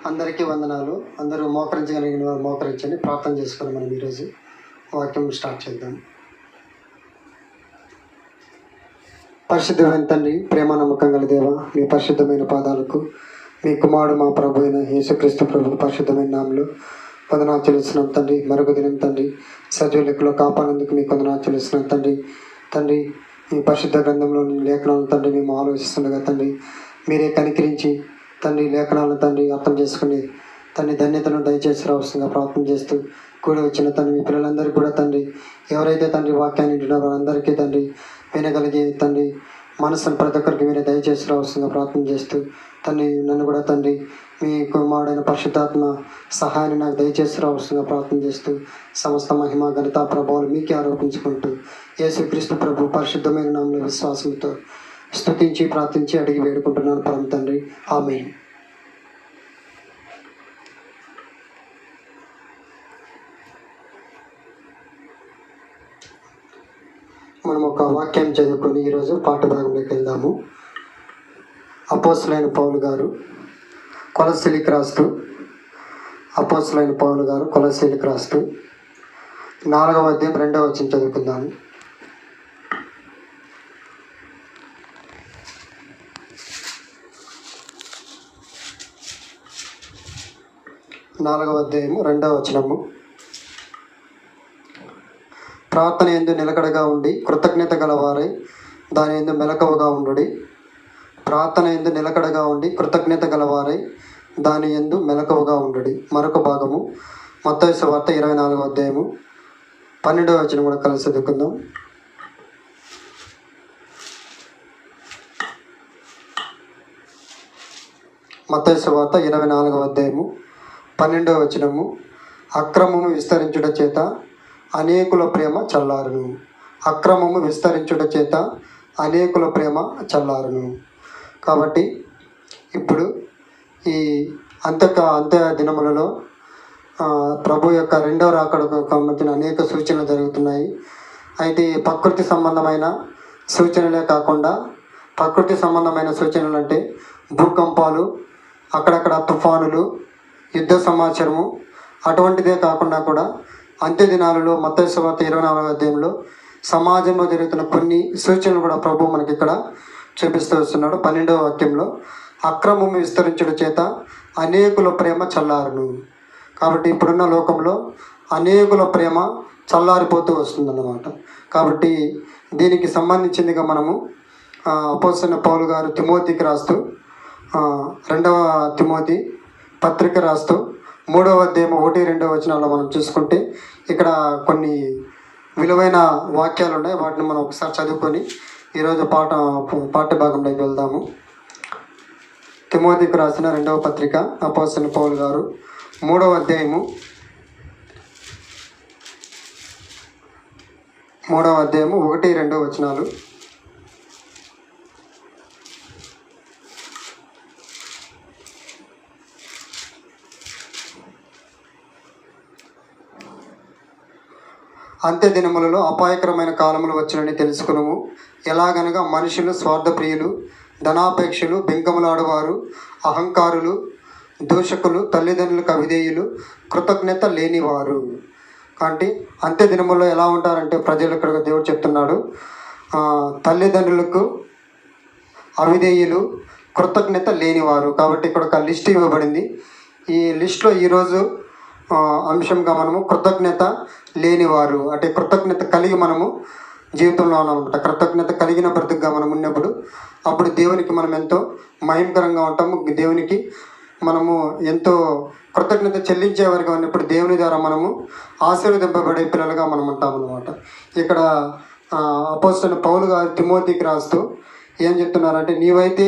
అందరికీ వందనాలు. అందరూ మోకరించగలిగిన వారు మోకరించండి. ప్రార్థన చేసుకొని మనం ఈరోజు వాక్యం స్టార్ట్ చేద్దాం. పరిశుద్ధమైన తండ్రి, ప్రేమ నమ్మకం గల దేవ, మీ పరిశుద్ధమైన పాదాలకు మీ కుమారుడు మా ప్రభు అయిన యేసుక్రీస్తు ప్రభు పరిశుద్ధమైన నామములో వందనాలు చెల్లిస్తున్నాం తండ్రి. మరొక దినం తండ్రి సజీవ లెక్కలో కాపాడేందుకు మీకు వందనాలు చెల్లిస్తున్నాం తండ్రి. తండ్రి, మీ పరిశుద్ధ గ్రంథంలోని లేఖనాలను తండ్రి మేము ఆలోచిస్తుండగా తండ్రి మీరే కనికరించి తండ్రి లేఖనాలను తండ్రి అర్థం చేసుకుని తండ్రి ధన్యతను దయచేసి రావస్తుందిగా ప్రార్థన చేస్తూ కూడి వచ్చిన తండ్రి మీ పిల్లలందరికీ కూడా తండ్రి ఎవరైతే తండ్రి వాక్యాన్ని వింటున్నారో వారందరికీ తండ్రి వినగలిగే తండ్రి మనసును ప్రతి ఒక్కరికి మీరే దయచేసి రావస్తుందిగా ప్రార్థన చేస్తూ తండ్రి నన్ను కూడా తండ్రి మీ కుమారుడైన పరిశుద్ధాత్మ సహాయాన్ని నాకు దయచేసి రావస్తుందిగా ప్రార్థన చేస్తూ సమస్త మహిమ ఘనత ప్రభావాలు మీకే ఆరోపించుకుంటూ యేసుక్రీస్తు ప్రభు పరిశుద్ధమైన నామములో విశ్వాసంతో స్తుతించి ప్రార్థించి అడిగి వేడుకుంటున్నాను పరమ తండ్రి, ఆమేన్. మనం ఒక వాక్యం చదువుకొని ఈరోజు పాఠ భాగంలోకి వెళ్దాము. అపోస్తలుడైన పౌలు గారు కొలస్సీలకు రాస్తూ 4వ అధ్యాయం 2వ వచనం చదువుకుందాము. 4వ అధ్యాయము 2వ వచనము. ప్రార్థన యందు నిలకడగా ఉండి కృతజ్ఞత గలవారై దాని యందు మెలకువగా ఉండుడి. ప్రార్థన యందు నిలకడగా ఉండి కృతజ్ఞత గలవారై దాని యందు మెలకువగా ఉండుడి. మరొక భాగము మత్తయి సువార్త 24వ అధ్యాయము 12వ వచనం కూడా కలిసి చదువుకుందాం. మత్తయి సువార్త 24వ అధ్యాయము 12వ వచనము. అక్రమము విస్తరించుట చేత అనేకుల ప్రేమ చల్లారును. అక్రమము విస్తరించుట చేత అనేకుల ప్రేమ చల్లారును. కాబట్టి ఇప్పుడు ఈ అంత్య దినములలో ప్రభు యొక్క రెండవ రాకడకు సంబంధించిన అనేక సూచనలు జరుగుతున్నాయి. అయితే ప్రకృతి సంబంధమైన సూచనలే కాకుండా ప్రకృతి సంబంధమైన సూచనలు అంటే భూకంపాలు, అక్కడక్కడ తుఫానులు, యుద్ధ సమాచారము, అటువంటిదే కాకుండా కూడా అంత్య దినాలలో మత్తయి సువార్త 24వ అధ్యాయంలో సమాజంలో జరుగుతున్న కొన్ని సూచనలు కూడా ప్రభు మనకి ఇక్కడ చూపిస్తూ వస్తున్నాడు. 12వ వాక్యంలో అక్రమము విస్తరించడం చేత అనేకుల ప్రేమ చల్లారును. కాబట్టి ఇప్పుడున్న లోకంలో అనేకుల ప్రేమ చల్లారిపోతూ వస్తుందన్నమాట. కాబట్టి దీనికి సంబంధించిందిగా మనము అపోస్తలుడైన పౌలు గారు తిమోతికి రాస్తూ 2వ తిమోతి పత్రిక రాస్తూ 3వ అధ్యాయం 1-2 వచనాల్లో మనం చూసుకుంటే ఇక్కడ కొన్ని విలువైన వాక్యాలు ఉన్నాయి. వాటిని మనం ఒకసారి చదువుకొని ఈరోజు పాఠ్య భాగంలోకి వెళ్దాము. తిమోతికి రాసిన 2వ పత్రిక అపోస్తలుడైన పౌలు గారు 3వ అధ్యాయము 1-2 వచనాలు. అంత్య దినములలో అపాయకరమైన కాలములు వచ్చునని తెలుసుకున్నాము. ఎలాగనగా మనుషులు స్వార్థప్రియులు, ధనాపేక్షలు, బెంకములాడువారు, అహంకారులు, దూషకులు, తల్లిదండ్రులకు అవిధేయులు, కృతజ్ఞత లేనివారు. కాబట్టి అంత్య దినముల్లో ఎలా ఉంటారంటే ప్రజలు ఇక్కడ దేవుడు చెప్తున్నాడు, తల్లిదండ్రులకు అవిధేయులు, కృతజ్ఞత లేనివారు. కాబట్టి ఇక్కడ ఒక లిస్ట్ ఇవ్వబడింది. ఈ లిస్టులో ఈరోజు అంశంగా మనము కృతజ్ఞత లేనివారు అంటే కృతజ్ఞత కలిగి మనము జీవితంలో ఉన్నామన్నమాట. కృతజ్ఞత కలిగిన బ్రతుకుగా మనం ఉన్నప్పుడు అప్పుడు దేవునికి మనం ఎంతో మహిమకరంగా ఉంటాము. దేవునికి మనము ఎంతో కృతజ్ఞత చెల్లించేవారిగా ఉన్నప్పుడు దేవుని ద్వారా మనము ఆశీర్వదింపబడే పిల్లలుగా మనం ఉంటామన్నమాట. ఇక్కడ అపోస్తలుడైన పౌలు గారు తిమోతికి రాస్తూ ఏం చెప్తున్నారంటే, నీవైతే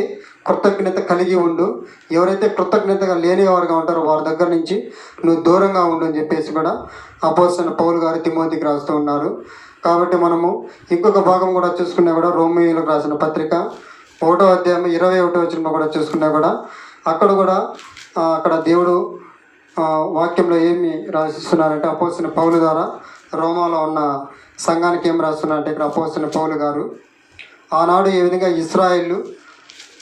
కృతజ్ఞత కలిగి ఉండు, ఎవరైతే కృతజ్ఞతగా లేనివారుగా ఉంటారో వారి దగ్గర నుంచి నువ్వు దూరంగా ఉండు అని చెప్పేసి కూడా అపోస్తలుడైన పౌలు గారు తిమోతికి రాస్తూ ఉన్నారు. కాబట్టి మనము ఇంకొక భాగం కూడా చూసుకున్నా కూడా రోమీయులకు రాసిన పత్రిక 1వ అధ్యాయం 21వ వచనంలో కూడా చూసుకున్నా కూడా అక్కడ దేవుడు వాక్యంలో ఏమి రాసిస్తున్నారంటే అపోస్తలుడైన పౌలు ద్వారా రోమాలో ఉన్న సంఘానికి ఏం రాస్తున్నారంటే ఇక్కడ అపోస్తలుడైన పౌలు గారు ఆనాడు ఏ విధంగా ఇశ్రాయేలు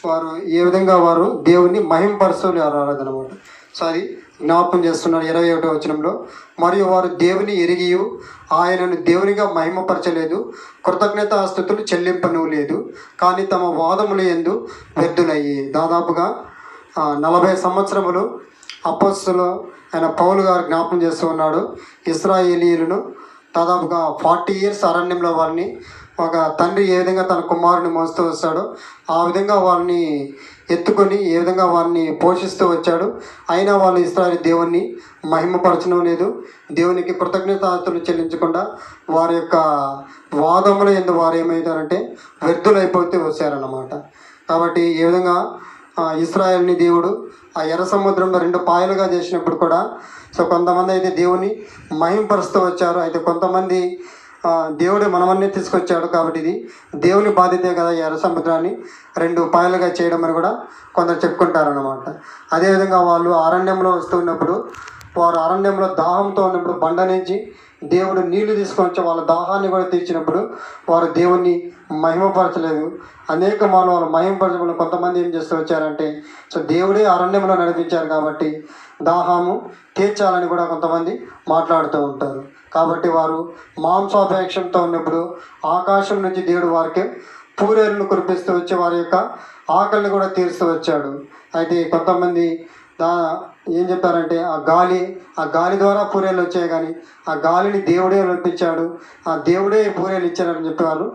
వారు ఏ విధంగా వారు దేవుని మహింపరుస్తూ అనమాట. సో అది జ్ఞాపకం చేస్తున్నారు 21వ వచనంలో. మరియు వారు దేవుని ఎరిగి ఆయనను దేవునిగా మహిమపరచలేదు, కృతజ్ఞతాస్తుతులు చెల్లింపను లేదు, కానీ తమ వాదములు యందు వ్యర్థులయ్యి. దాదాపుగా 40 సంవత్సరములు అపోస్తలులు ఆయన పౌలు గారు జ్ఞాపకం చేస్తూ ఉన్నాడు. ఇశ్రాయేలీయులను దాదాపుగా 40 ఇయర్స్ అరణ్యంలో వారిని ఒక తండ్రి ఏ విధంగా తన కుమారుని మోస్తూ వస్తాడో ఆ విధంగా వారిని ఎత్తుకొని ఏ విధంగా వారిని పోషిస్తూ వచ్చాడు. అయినా వాళ్ళు ఇశ్రాయేలు దేవుణ్ణి మహిమపరచడం లేదు, దేవునికి కృతజ్ఞతాస్తుతులు చెల్లించకుండా వారి యొక్క వాదముల యందు వారు ఏమవుతారంటే వ్యర్థులైపోతూ వచ్చారన్నమాట. కాబట్టి ఏ విధంగా ఇశ్రాయేల్ని దేవుడు ఆ ఎర్ర సముద్రంలో 2 పాయలుగా చేసినప్పుడు కూడా సో కొంతమంది అయితే దేవుని మహింపరుస్తూ వచ్చారు. అయితే కొంతమంది దేవుడు మనమన్నీ తీసుకొచ్చాడు కాబట్టి ఇది దేవుని బాధ్యతే కదా ఎర్ర సముద్రాన్ని 2 పాయలుగా చేయడం అని కూడా కొందరు చెప్పుకుంటారన్నమాట. అదేవిధంగా వాళ్ళు అరణ్యంలో వస్తున్నప్పుడు వారు అరణ్యంలో దాహంతో ఉన్నప్పుడు బండ నుంచి దేవుడు నీళ్లు తీసుకొని వాళ్ళ దాహాన్ని కూడా తీర్చినప్పుడు వారు దేవుణ్ణి మహిమపరచలేదు. అనేక మార్లు వాళ్ళు మహిమపరచడం కొంతమంది ఏం చేస్తూ వచ్చారంటే సో దేవుడే అరణ్యంలో నడిపించారు కాబట్టి దాహము తీర్చాలని కూడా కొంతమంది మాట్లాడుతూ ఉంటారు. కాబట్టి వారు మాంసాపేక్షంతో ఉన్నప్పుడు ఆకాశం నుంచి దేవుడు వారికి పూరేరును కురిపిస్తూ వచ్చి వారి యొక్క ఆకలిని కూడా తీరుస్తూ వచ్చాడు. అయితే కొంతమంది ఏం చెప్పారంటే ఆ గాలి ద్వారా పూరేలు వచ్చాయి, కానీ ఆ గాలిని దేవుడే నడిపించాడు, ఆ దేవుడే పూరేలు ఇచ్చారని చెప్పేవారు.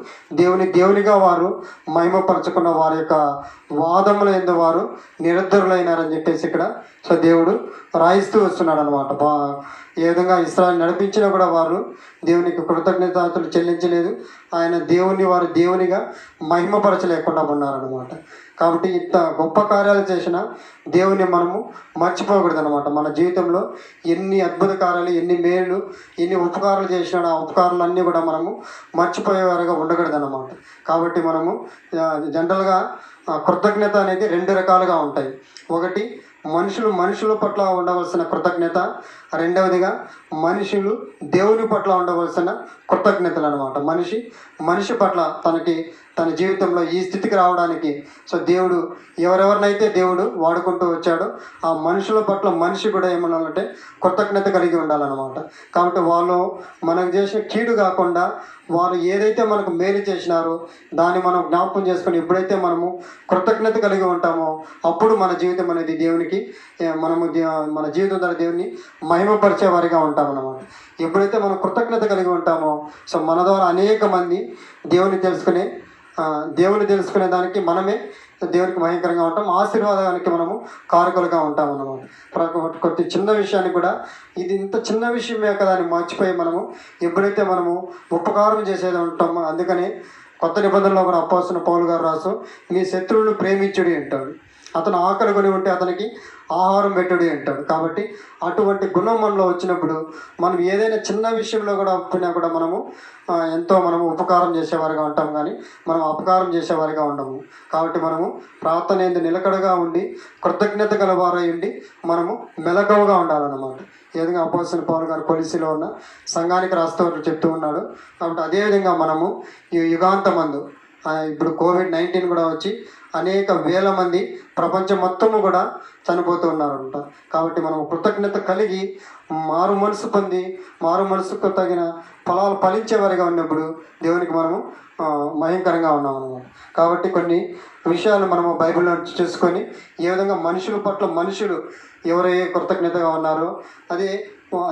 దేవునిగా వారు మహిమపరచుకున్న వారి యొక్క వాదముల యందు వారు నిరర్ధరులైనారని చెప్పేసి ఇక్కడ సో దేవుడు రాయిస్తూ వస్తున్నాడు అనమాట. ఏ విధంగా ఇశ్రాయేలు నడిపించినా కూడా వారు దేవునికి కృతజ్ఞతాస్తుతులు చెల్లించలేదు, ఆయన వారు దేవునిగా మహిమపరచలేకుండా ఉన్నారనమాట. కాబట్టి ఇంత గొప్ప కార్యాలు చేసిన దేవుని మనము మర్చిపోకూడదు అనమాట. మన జీవితంలో ఎన్ని అద్భుత కార్యాలు, ఎన్ని మేలు, ఎన్ని ఉపకారాలు చేసినాడు ఆ ఉపకారాలన్నీ కూడా మనము మర్చిపోయేవారుగా ఉండకూడదు అనమాట. కాబట్టి మనము జనరల్గా కృతజ్ఞత అనేది 2 రకాలుగా ఉంటాయి. ఒకటి మనుషుల పట్ల ఉండవలసిన కృతజ్ఞత, రెండవదిగా మనుషులు దేవుని పట్ల ఉండవలసిన కృతజ్ఞతలు అనమాట. మనిషి పట్ల తన జీవితంలో ఈ స్థితికి రావడానికి సో దేవుడు ఎవరెవరినైతే దేవుడు వాడుకుంటూ వచ్చాడో ఆ మనుషుల పట్ల మనిషి కూడా ఏమన్నాలంటే కృతజ్ఞత కలిగి ఉండాలన్నమాట. కాబట్టి వాళ్ళు మనకు చేసిన కీడు కాకుండా వారు ఏదైతే మనకు మేలు చేసినారో దాన్ని మనం జ్ఞాపకం చేసుకొని ఎప్పుడైతే మనము కృతజ్ఞత కలిగి ఉంటామో అప్పుడు మన జీవితం అనేది దేవునికి మన జీవితం ద్వారా దేవుని మహిమపరిచే వారిగా ఉంటామన్నమాట. ఎప్పుడైతే మనం కృతజ్ఞత కలిగి ఉంటామో సో మన ద్వారా అనేక మంది దేవుని తెలుసుకునే దానికి మనమే దేవునికి భయంకరంగా ఉంటాం, ఆశీర్వాదానికి మనము కారకులుగా ఉంటాం అన్నమాట. కొద్ది చిన్న విషయాన్ని కూడా ఇది ఇంత చిన్న విషయమే కదా అని మర్చిపోయి మనము ఎప్పుడైతే మనము ఉపకారం చేసేది ఉంటామో, అందుకని కొత్త నిబంధనలో కూడా అపోస్తలుడైన పౌలు గారు రాసు మీ శత్రువులను ప్రేమించుడి అంటాడు. అతను ఆకలి కొని ఉంటే అతనికి ఆహారం పెట్టుడి అంటాడు. కాబట్టి అటువంటి గుణం మనలో వచ్చినప్పుడు మనం ఏదైనా చిన్న విషయంలో కూడా ఒప్పుకున్నా కూడా మనము మనము ఉపకారం చేసేవారిగా ఉంటాం, కానీ మనం అపకారం చేసేవారిగా ఉండము. కాబట్టి మనము ప్రార్థన ఎందు నిలకడగా ఉండి కృతజ్ఞత గలవారై ఉండి మనము మెలకువగా ఉండాలన్నమాట. ఏ విధంగా అపోస్తలుడైన పౌలు గారు కొలిసిలో ఉన్న సంఘానికి రాస్తూ చెప్తూ ఉన్నాడు. కాబట్టి అదేవిధంగా మనము ఈ యుగాంతమందు ఇప్పుడు కోవిడ్-19 కూడా వచ్చి అనేక వేల మంది ప్రపంచం మొత్తము కూడా చనిపోతూ ఉన్నారంట. కాబట్టి మనం కృతజ్ఞత కలిగి మారు మనసుకు తగిన ఫలాలు ఫలించేవారిగా ఉన్నప్పుడు దేవునికి మనము భయంకరంగా ఉన్నాం అన్నమాట. కాబట్టి కొన్ని విషయాలు మనము బైబిల్లో చేసుకొని ఏ విధంగా మనుషుల పట్ల మనుషులు ఎవరైతే కృతజ్ఞతగా ఉన్నారో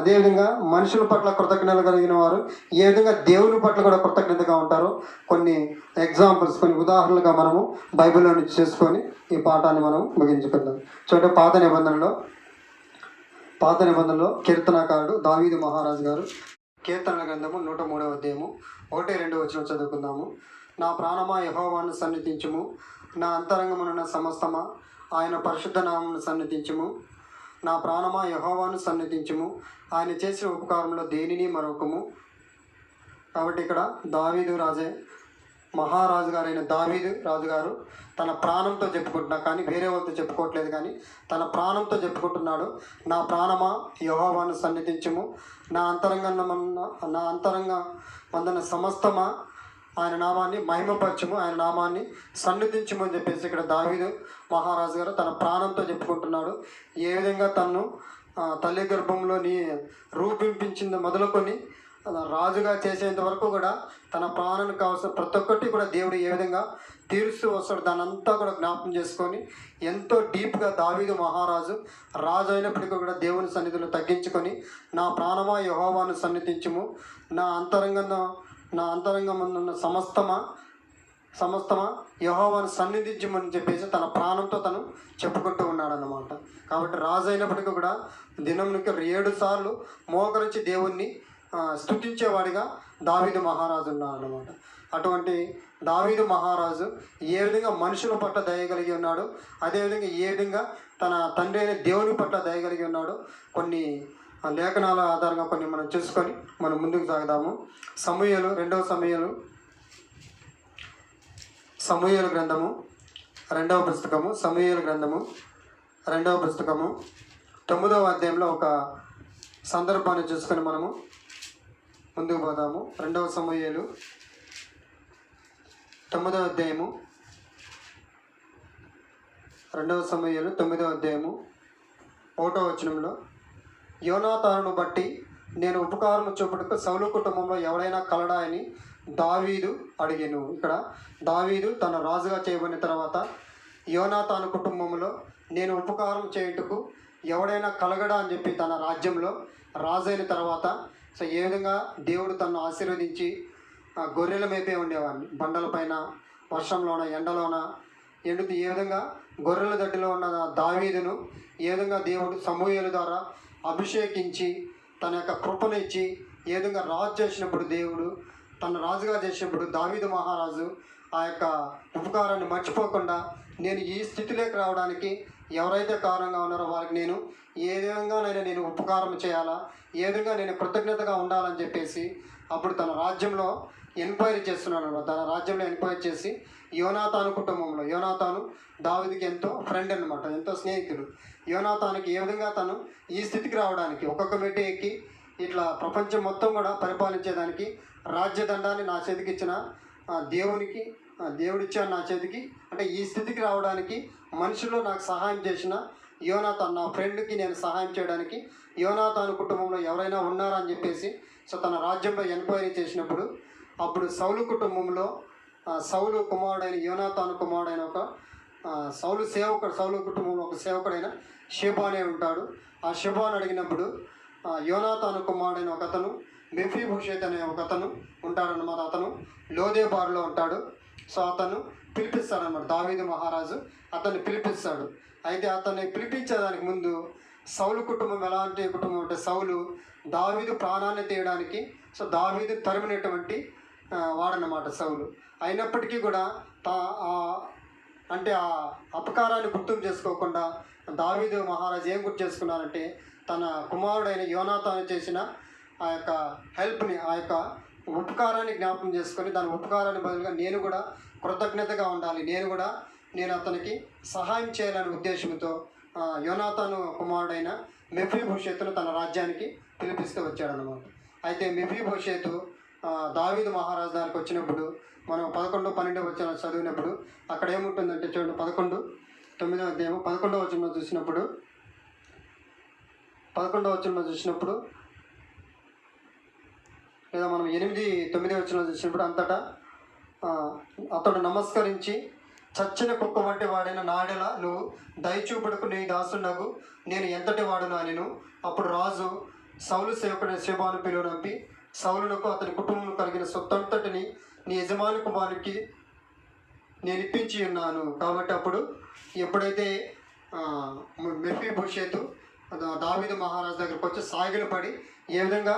అదేవిధంగా మనుషుల పట్ల కృతజ్ఞతలు కలిగిన వారు ఏ విధంగా దేవుని పట్ల కూడా కృతజ్ఞతగా ఉంటారో కొన్ని ఎగ్జాంపుల్స్, కొన్ని ఉదాహరణలుగా మనము బైబిల్లో నుంచి చేసుకొని ఈ పాఠాన్ని మనం ముగించుకుందాం. చూడండి, పాత నిబంధనలో కీర్తనకారుడు దావీదు మహారాజు గారు కీర్తనల గ్రంథము 103వ అధ్యాయము 1-2 వచనం చదువుకుందాము. నా ప్రాణమా యెహోవాను సన్నిధించుము, నా అంతరంగమునున్న సమస్తమా ఆయన పరిశుద్ధ నామమును సన్నిధించుము. నా ప్రాణమా యెహోవాను సన్నిధించుము, ఆయన చేసిన ఉపకారంలో దేనిని మరొకము. కాబట్టి ఇక్కడ దావీదు మహారాజు గారైన దావీదు రాజుగారు తన ప్రాణంతో చెప్పుకుంటున్నా, కానీ వేరే వాళ్ళతో చెప్పుకోవట్లేదు, కానీ తన ప్రాణంతో చెప్పుకుంటున్నాడు. నా ప్రాణమా యెహోవాను సన్నిధించుము, నా అంతరంగ మందున సమస్తమా ఆయన నామాన్ని మహిమపరచము, ఆయన నామాన్ని సన్నిధించము అని చెప్పేసి ఇక్కడ దావీదు మహారాజు గారు తన ప్రాణంతో చెప్పుకుంటున్నాడు. ఏ విధంగా తను తల్లి గర్భంలోని రూపింపించింది మొదలుకొని రాజుగా చేసేంత వరకు కూడా తన ప్రాణానికి కావాల్సిన ప్రతి ఒక్కటి కూడా దేవుడు ఏ విధంగా తీరుస్తూ వస్తాడు దాని అంతా కూడా జ్ఞాపకం చేసుకొని ఎంతో డీప్గా దావీదు మహారాజు రాజు అయినప్పటికీ కూడా దేవుని సన్నిధిలో తగ్గించుకొని, నా ప్రాణమా యెహోవాను సన్నిధించుము, నా అంతరంగమున్న సమస్తమా యెహోవాను సన్నిధించమని చెప్పేసి తన ప్రాణంతో తను చెప్పుకుంటూ ఉన్నాడన్నమాట. కాబట్టి రాజు అయినప్పటికీ కూడా దినంకి 7 సార్లు మోకరించి దేవుణ్ణి స్తుతించేవాడిగా దావీదు మహారాజు ఉన్నాడనమాట. అటువంటి దావీదు మహారాజు ఏ విధంగా మనుషుల పట్ల దయ కలిగి ఉన్నాడు, అదేవిధంగా ఏ విధంగా తన తండ్రి అయిన దేవుని పట్ల దయ కలిగి ఉన్నాడు, కొన్ని లేఖనాల ఆధారంగా కొన్ని మనం చూసుకొని మనం ముందుకు సాగుదాము. రెండవ సమూయేలు గ్రంథము 2వ పుస్తకము, సమూయేలు గ్రంథము 2వ పుస్తకము 9వ అధ్యాయంలో ఒక సందర్భాన్ని చూసుకొని మనము ముందుకు పోదాము. 2వ సమూయేలు 9వ అధ్యాయము, 2వ సమూయేలు 9వ అధ్యాయము 1వ వచనంలో, యోనాతానును బట్టి నేను ఉపకారము చూపుటకు సౌలు కుటుంబంలో ఎవడైనా కలడా అని దావీదు అడిగాను. ఇక్కడ దావీదు తన రాజుగా చేయబడిన తర్వాత యోనాతాను కుటుంబంలో నేను ఉపకారం చేయుటకు ఎవడైనా కలగడా అని చెప్పి తన రాజ్యంలో రాజు అయిన తర్వాత ఏ విధంగా దేవుడు తనను ఆశీర్వదించి గొర్రెల మేపే ఉండేవాడిని. బండలపైన, వర్షంలోన, ఎండలోన ఎండుతూ ఏ విధంగా గొర్రెల దడ్డిలో ఉన్న దావీదును ఏ విధంగా దేవుడు సమూయేలు ద్వారా అభిషేకించి తన యొక్క కృపనిచ్చి ఏ విధంగా రాజు చేసినప్పుడు, దేవుడు తన రాజుగా చేసినప్పుడు దావీదు మహారాజు ఆ యొక్క ఉపకారాన్ని మర్చిపోకుండా నేను ఈ స్థితిలోకి రావడానికి ఎవరైతే కారణంగా ఉన్నారో వారికి నేను ఏ విధంగానైనా నేను ఉపకారం చేయాలా, ఏ విధంగా నేను కృతజ్ఞతగా ఉండాలని చెప్పేసి అప్పుడు తన రాజ్యంలో ఎంక్వైరీ చేస్తున్నాడు. తన రాజ్యంలో ఎంక్వైరీ చేసి యోనాతాను కుటుంబంలో, యోనాతాను దావీదుకి ఎంతో ఫ్రెండ్ అనమాట, ఎంతో స్నేహితుడు. యోనాతానుకి ఏ విధంగా తను ఈ స్థితికి రావడానికి ఒక్కొక్క మెట్టు ఎక్కి ఇట్లా ప్రపంచం మొత్తం కూడా పరిపాలించేదానికి రాజ్యదండాన్ని నా చేతికి ఇచ్చిన దేవుడిచ్చాను నా చేతికి, అంటే ఈ స్థితికి రావడానికి మనుషులు నాకు సహాయం చేసిన యోనాతాను, నా ఫ్రెండ్కి నేను సహాయం చేయడానికి యోనాతాను కుటుంబంలో ఎవరైనా ఉన్నారా అని చెప్పేసి తన రాజ్యంలో ఎంక్వైరీ చేసినప్పుడు అప్పుడు సౌలు కుటుంబంలో సౌలు కుమారుడైన యోనాతాను కుమారుడైన ఒక సౌలు కుటుంబంలో ఒక సేవకుడైన షెబా అనే ఉంటాడు. ఆ షెబాను అడిగినప్పుడు యోనాతాను కుమారుడైన ఒక అతను మెఫీబోషెత్ అనే ఒక అతను ఉంటాడనమాట. అతను లోదేబారులో ఉంటాడు. అతను పిలిపిస్తాడనమాట. దావీదు మహారాజు అతన్ని పిలిపిస్తాడు. అయితే అతన్ని పిలిపించేదానికి ముందు సౌలు కుటుంబం ఎలాంటి కుటుంబం అంటే సౌలు దావీదు ప్రాణాన్ని తీయడానికి దావీదు తరిమినటువంటి వాడనమాట సౌలు. అయినప్పటికీ కూడా అంటే ఆ అపకారాన్ని గుర్తు చేసుకోకుండా దావీదు మహారాజు ఏం గుర్తు చేసుకున్నారంటే తన కుమారుడైన యోనాతాను చేసిన ఆ యొక్క హెల్ప్ని, ఆ యొక్క ఉపకారాన్ని జ్ఞాపకం చేసుకొని దాని ఉపకారాన్ని బదులుగా నేను కూడా కృతజ్ఞతగా ఉండాలి, నేను అతనికి సహాయం చేయాలనే ఉద్దేశంతో యోనాతాను కుమారుడైన మెఫీబోషెతును తన రాజ్యానికి పిలిపిస్తూ వచ్చాడనమాట. అయితే మెఫీబోషెతు దావీదు మహారాజు దగ్గరికి వచ్చినప్పుడు మనం 11, 12 వచనాలు చదివినప్పుడు అక్కడ ఏముంటుందంటే చూడండి, 11:9 అధ్యాయం 11వ వచనంలో చూసినప్పుడు లేదా మనం 8, 9 వచనంలో చూసినప్పుడు అంతటా అతడు నమస్కరించి, చచ్చిన కుక్క వంటి వాడైన నాడెల నువ్వు దయచూపుడుకు నీ దాసునగు నేను ఎంతటి వాడును అనెను. అప్పుడు రాజు సౌలు సేవకుడైన షెబాను పిలువనంపి సౌలునకు అతని కుటుంబం కలిగిన సొత్తంతటిని నీ యజమాని కుమారునికి నేను ఇప్పించి ఉన్నాను. కాబట్టి అప్పుడు ఎప్పుడైతే మెఫీబోషెతు దావీదు మహారాజు దగ్గరకు వచ్చి సాగిలపడి ఏ విధంగా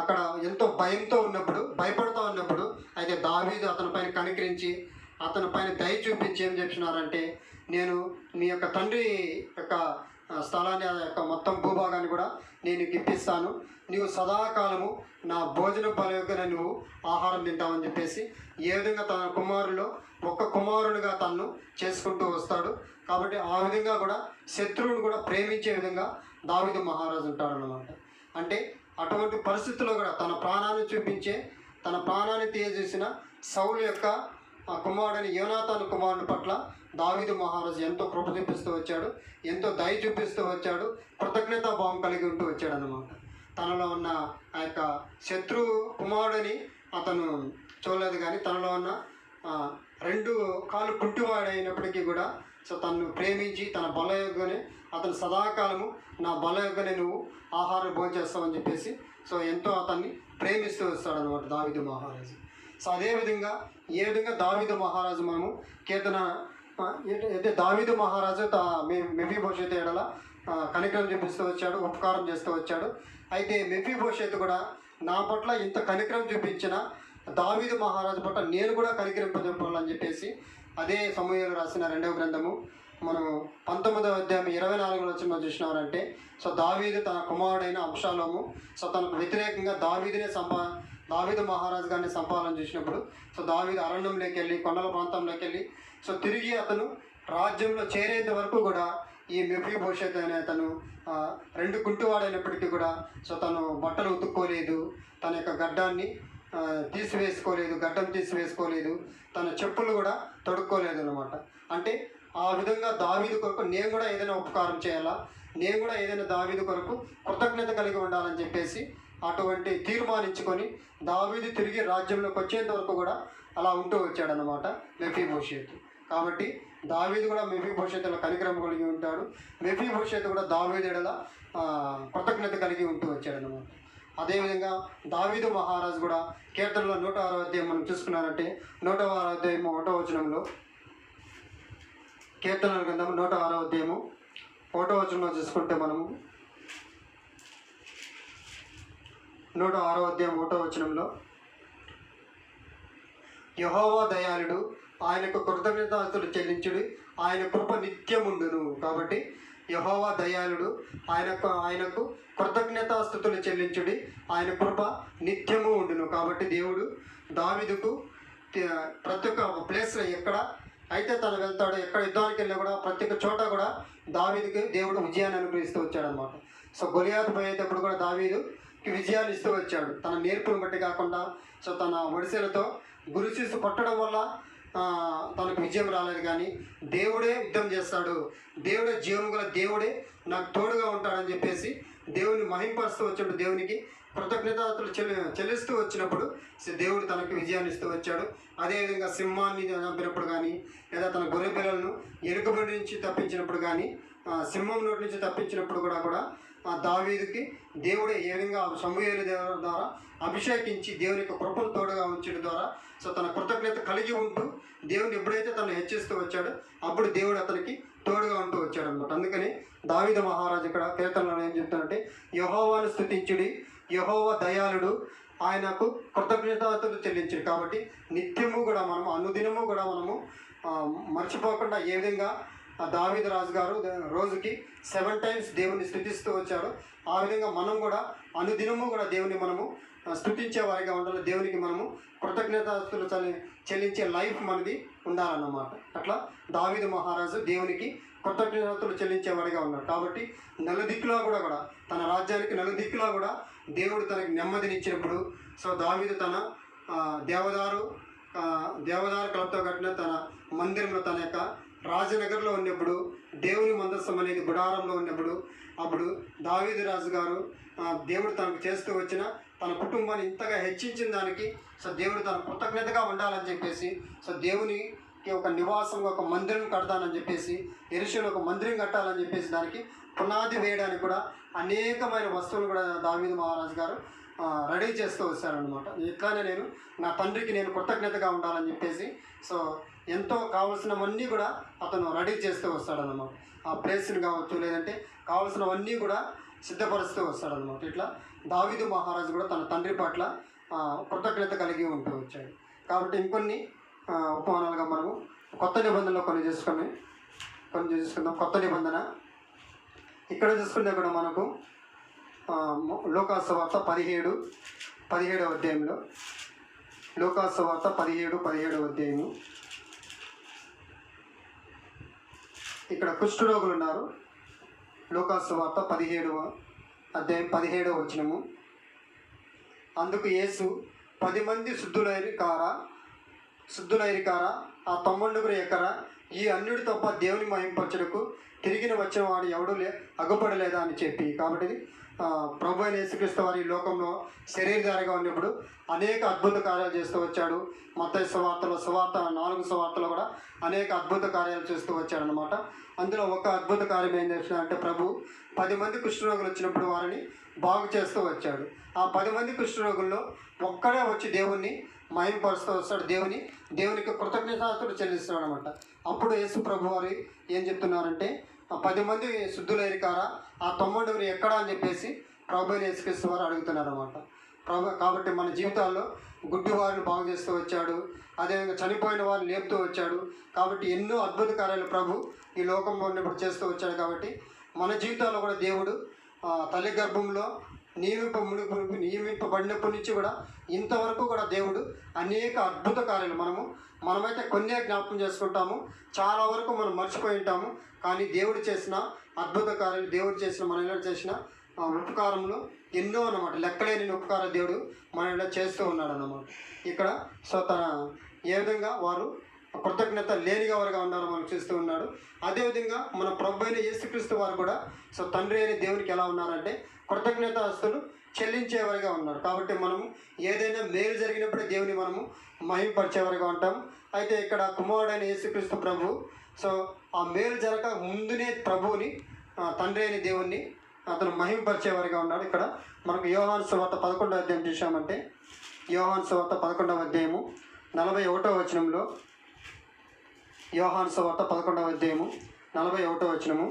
అక్కడ ఎంతో భయపడుతూ ఉన్నప్పుడు అయితే దావీదు అతని పైన కనికరించి అతని పైన దయ చూపించి ఏం చెప్పినారంటే, నేను మీ యొక్క తండ్రి యొక్క స్థలాన్ని, ఆ యొక్క మొత్తం భూభాగాన్ని కూడా నేను ఇప్పిస్తాను, నీవు సదాకాలము నా భోజన బలయోగ్యన నువ్వు ఆహారం తింటావని చెప్పేసి ఏ విధంగా తన కుమారులో ఒక్క కుమారునిగా తన్ను చేసుకుంటూ వస్తాడు. కాబట్టి ఆ విధంగా కూడా శత్రువును కూడా ప్రేమించే విధంగా దావీదు మహారాజు ఉంటాడన్నమాట. అంటే అటువంటి పరిస్థితుల్లో కూడా తన ప్రాణాన్ని చూపించే తన ప్రాణాన్ని తీయజేసిన సౌలు యొక్క కుమారుడైన యోనాతాను కుమారుని పట్ల దావీదు మహారాజు ఎంతో కృప చూపిస్తూ వచ్చాడు, ఎంతో దయ చూపిస్తూ వచ్చాడు, కృతజ్ఞతాభావం కలిగి ఉంటూ వచ్చాడు అన్నమాట. తనలో ఉన్న ఆ యొక్క శత్రువు కుమారుడని అతను చూడలేదు, కానీ తనలో ఉన్న 2 కాళ్ళు కుంటివాడైనప్పటికీ కూడా సో తను ప్రేమించి తన బలయోగ్యనే అతను సదాకాలము నా బలయోగ్యనే నువ్వు ఆహారం భోంచేస్తావని చెప్పేసి సో ఎంతో అతన్ని ప్రేమిస్తూ వస్తాడనమాట దావీదు మహారాజు. సో అదేవిధంగా ఏ విధంగా దావీదు మహారాజు మనము కీర్తన అయితే దావీదు మహారాజు మెఫీబోషెతు ఎడల కనికరం చూపిస్తూ వచ్చాడు, ఉపకారం చేస్తూ వచ్చాడు. అయితే మెఫీబోషెతు కూడా నా పట్ల ఇంత కనికరం చూపించిన దావీదు మహారాజు పట్ల నేను కూడా కనికరింపజెప్పాలని చెప్పేసి అదే సమూయేలు రాసిన 2వ గ్రంథము మనము 19వ అధ్యాయం 24వ వచనంలో చూసినారంటే సో దావీదు తన కుమారుడైన అబ్షాలోము సో తనకు వ్యతిరేకంగా దావీదు మహారాజు గారిని చంపాలని చూసినప్పుడు సో దావీదు అరణ్యంలోకి వెళ్ళి కొండల ప్రాంతంలోకి వెళ్ళి సో తిరిగి అతను రాజ్యంలో చేరేంత వరకు కూడా ఈ మెఫీబోషెతు అనే అతను 2 కుంటివాడైనప్పటికీ కూడా సో తను బట్టలు ఉతుక్కోలేదు, తన యొక్క గడ్డం తీసివేసుకోలేదు, తన చెప్పులు కూడా తొడుక్కోలేదు అనమాట. అంటే ఆ విధంగా దావీదు కొరకు నేను కూడా ఏదైనా ఉపకారం చేయాలా, నేను కూడా ఏదైనా దావీదు కొరకు కృతజ్ఞత కలిగి ఉండాలని చెప్పేసి అటువంటి తీర్మానించుకొని దావీదు తిరిగి రాజ్యంలోకి వచ్చేంత వరకు కూడా అలా ఉంటూ వచ్చాడనమాట మెఫీబోషెతు. కాబట్టి దావీదు కూడా మెఫీబోషెతులో కనికరం కలిగి ఉంటాడు, మెఫీబోషెతు కూడా దావీదు ఎడల కృతజ్ఞత కలిగి ఉంటూ వచ్చాడనమాట. అదేవిధంగా దావీదు మహారాజు కూడా కీర్తనలో 106వ అధ్యాయం మనం చూసుకున్నారంటే 106వ అధ్యాయం 1వ వచనంలో కీర్తనల గ్రంథం 106వ అధ్యాయము 1వ వచనంలో చూసుకుంటే మనము 106వ అధ్యాయం 1వ వచనంలో యెహోవా దయాళుడు, ఆయనకు కృతజ్ఞతాస్తుతులు చెల్లించుడు, ఆయన కృప నిత్యముండును. కాబట్టి యెహోవా దయాళుడు, ఆయనకు కృతజ్ఞతాస్తుతులు చెల్లించుడి, ఆయన కృప నిత్యము ఉండును. కాబట్టి దేవుడు దావీదుకు ప్రతి ఒక్క ప్లేస్లో ఎక్కడ అయితే తను వెళ్తాడో, ఎక్కడ యుద్ధానికి వెళ్ళినా కూడా ప్రతి ఒక్క చోట కూడా దావీదుకి దేవుడు విజయాన్ని అనుగ్రహిస్తూ వచ్చాడనమాట. సో గొలియాతు పోయేటప్పుడు కూడా దావీదుకి విజయాలు ఇస్తూ వచ్చాడు, తన నేర్పును బట్టి కాకుండా సో తన ఒడిసెలతో గురిశీసు పట్టడం వల్ల తనకు విజయం రాలేదు, కానీ దేవుడే యుద్ధం చేస్తాడు, దేవుడే జీవం గల దేవుడే నాకు తోడుగా ఉంటాడని చెప్పేసి దేవుని మహింపరుస్తూ వచ్చాడు, దేవునికి కృతజ్ఞతలు చెల్లిస్తూ వచ్చినప్పుడు దేవుడు తనకు విజయాన్ని ఇస్తూ వచ్చాడు. అదేవిధంగా సింహాన్ని చంపినప్పుడు కానీ, లేదా తన గొర్రె పిల్లలను ఎలుకబండి నుంచి తప్పించినప్పుడు కానీ, సింహం నోటి నుంచి తప్పించినప్పుడు కూడా దావీదుకి దేవుడే ఏ విధంగా సమూయేలు ద్వారా అభిషేకించి దేవుని యొక్క కృపను తోడుగా ఉంచడం ద్వారా సో తన కృతజ్ఞత కలిగి ఉంటూ దేవుని ఎప్పుడైతే తను హెచ్చిస్తూ వచ్చాడో అప్పుడు దేవుడు అతనికి తోడుగా ఉంటూ వచ్చాడు అనమాట. అందుకని దావీదు మహారాజు ఇక్కడ కీర్తనలో ఏం చెప్తానంటే యెహోవాను స్తుతించుడి, యెహోవా దయాళుడు, ఆయనకు కృతజ్ఞతలు చెల్లించుడు. కాబట్టి నిత్యము కూడా మనము అనుదినము కూడా మనము మర్చిపోకుండా ఏ విధంగా దావీదు రాజు గారు రోజుకి 7 times దేవుని స్తుతిస్తూ వచ్చాడు, ఆ విధంగా మనం కూడా అనుదినము కూడా దేవుని మనము స్తుతించే వారిగా ఉండాలి, దేవునికి మనము కృతజ్ఞతలు చెల్లించే లైఫ్ మనది ఉండాలన్నమాట. అట్లా దావీదు మహారాజు దేవునికి కృతజ్ఞతలు చెల్లించేవాడిగా ఉన్నాడు. కాబట్టి నలుదిక్కులా కూడా తన రాజ్యానికి నలుదిక్కులా కూడా దేవుడు తనకి నెమ్మదినిచ్చినప్పుడు సో దావీదు తన దేవదారు కలపతో కట్టిన తన మందిరంలో తన యొక్క రాజనగర్లో ఉన్నప్పుడు దేవుని మందస్సం అనేది గుడారంలో ఉన్నప్పుడు అప్పుడు దావీదు రాజు గారు దేవుడు తనకు చేస్తూ వచ్చిన తన కుటుంబాన్ని ఇంతగా హెచ్చించిన దానికి సో దేవుడు తన కృతజ్ఞతగా ఉండాలని చెప్పేసి సో దేవునికి ఒక నివాసంగా ఒక మందిరం కడతానని చెప్పేసి యెరూషలేములో ఒక మందిరం కట్టాలని చెప్పేసి దానికి పునాది వేయడానికి కూడా అనేకమైన వస్తువులు కూడా దావీదు మహారాజు గారు రెడీ చేస్తూ వచ్చారనమాట. ఇట్లానే నేను నా తండ్రికి నేను కృతజ్ఞతగా ఉండాలని చెప్పేసి సో ఎంతో కావాల్సినవన్నీ కూడా అతను రెడీ చేస్తూ వస్తాడనమాట. ఆ ప్లేస్ని కావచ్చు, లేదంటే కావాల్సినవన్నీ కూడా సిద్ధపరుస్తూ వస్తాడనమాట. ఇట్లా దావీదు మహారాజు కూడా తన తండ్రి పట్ల కృతజ్ఞత కలిగి ఉంటూ వచ్చాడు. కాబట్టి ఇంకొన్ని ఉపమానాలుగా మనము కొత్త నిబంధనలో కొన్ని చూసుకుందాం. కొత్త నిబంధన ఇక్కడ చూసుకుంటే కూడా మనకు లూకాసు వార్త 17వ అధ్యాయంలో లూకాసు వార్త 17వ అధ్యాయము ఇక్కడ కుష్ఠరోగులు ఉన్నారు. లూకాసు వార్త 17వ అధ్యాయం 17వ వచనము. అందుకు యేసు 10 మంది శుద్ధులైరి కారా ఆ 90 ఎకరా ఈ అన్యుడి తప్ప దేవుని మహింపరచుటకు తిరిగిన వచ్చిన వాడు ఎవడు అగుపడలేదా అని చెప్పి. కాబట్టి ప్రభు అయిన యేసుక్రీస్తు వారి లోకంలో శరీరధారిగా ఉన్నప్పుడు అనేక అద్భుత కార్యాలు చేస్తూ వచ్చాడు. మత్తయి సువార్త 4 సువార్తలు కూడా అనేక అద్భుత కార్యాలు చేస్తూ వచ్చాడు అనమాట. అందులో ఒక అద్భుత కార్యం ఏం చేసినాడంటే, ప్రభు 10 మంది కుష్ఠరోగులు వచ్చినప్పుడు వారిని బాగు చేస్తూ వచ్చాడు. ఆ 10 మంది కుష్ఠరోగుల్లో ఒక్కడే వచ్చి దేవుణ్ణి మహింపరుస్తూ వస్తాడు. దేవునికి కృతజ్ఞతాస్తులు చెల్లిస్తున్నాడు అనమాట. అప్పుడు యేసు ప్రభు వారు ఏం చెప్తున్నారంటే, 10 మంది శుద్ధులైరి కారా ఆ 90 ఎక్కడా అని చెప్పేసి ప్రభు అయిన యేసుక్రీస్తు వారు అడుగుతున్నారు అనమాట. కాబట్టి మన జీవితాల్లో గుడ్డి వారిని బాగు చేస్తూ వచ్చాడు, అదేవిధంగా చనిపోయిన వారిని లేపుతూ వచ్చాడు. కాబట్టి ఎన్నో అద్భుత కార్యాలు ప్రభు ఈ లోకంలో ఉన్నప్పుడు చేస్తూ వచ్చాడు. కాబట్టి మన జీవితాల్లో కూడా దేవుడు తల్లి గర్భంలో నియమింపబడినప్పటి నుంచి కూడా ఇంతవరకు కూడా దేవుడు అనేక అద్భుత కార్యాలు మనమైతే కొన్నే జ్ఞాపకం చేసుకుంటాము, చాలా వరకు మనం మర్చిపోయి ఉంటాము. కానీ దేవుడు చేసిన అద్భుత కార్యాలు, దేవుడు చేసిన మన ఇలా చేసిన ఉపకారములు ఎన్నో అన్నమాట. లెక్కలేని ఉపకారాలు దేవుడు మన ఇలా చేస్తూ ఉన్నాడు అన్నమాట. ఇక్కడ తన ఏ విధంగా వారు కృతజ్ఞత లేనిగా వారుగా ఉన్నారో మనం చూస్తూ ఉన్నాడు. అదేవిధంగా మన ప్రభు అయిన యేసుక్రీస్తు వారు కూడా తండ్రి అయిన దేవునికి ఎలా ఉన్నారంటే కృతజ్ఞతాస్తులు చెల్లించేవారిగా ఉన్నారు. కాబట్టి మనము ఏదైనా మేలు జరిగినప్పుడే దేవుని మనము మహింపరిచేవారిగా ఉంటాము. అయితే ఇక్కడ కుమారుడైన యేసుక్రీస్తు ప్రభు ఆ మేలు జరగక ముందునే ప్రభువుని తండ్రి అయిన దేవుణ్ణి అతను మహింపరిచేవారిగా ఉన్నాడు. ఇక్కడ మనకు యోహాను సువార్త 11వ అధ్యాయం చూసామంటే, యోహాను సువార్త 11వ అధ్యాయము 41వ వచనంలో, యోహాను సువార్త 11వ అధ్యాయము 41వ వచనము,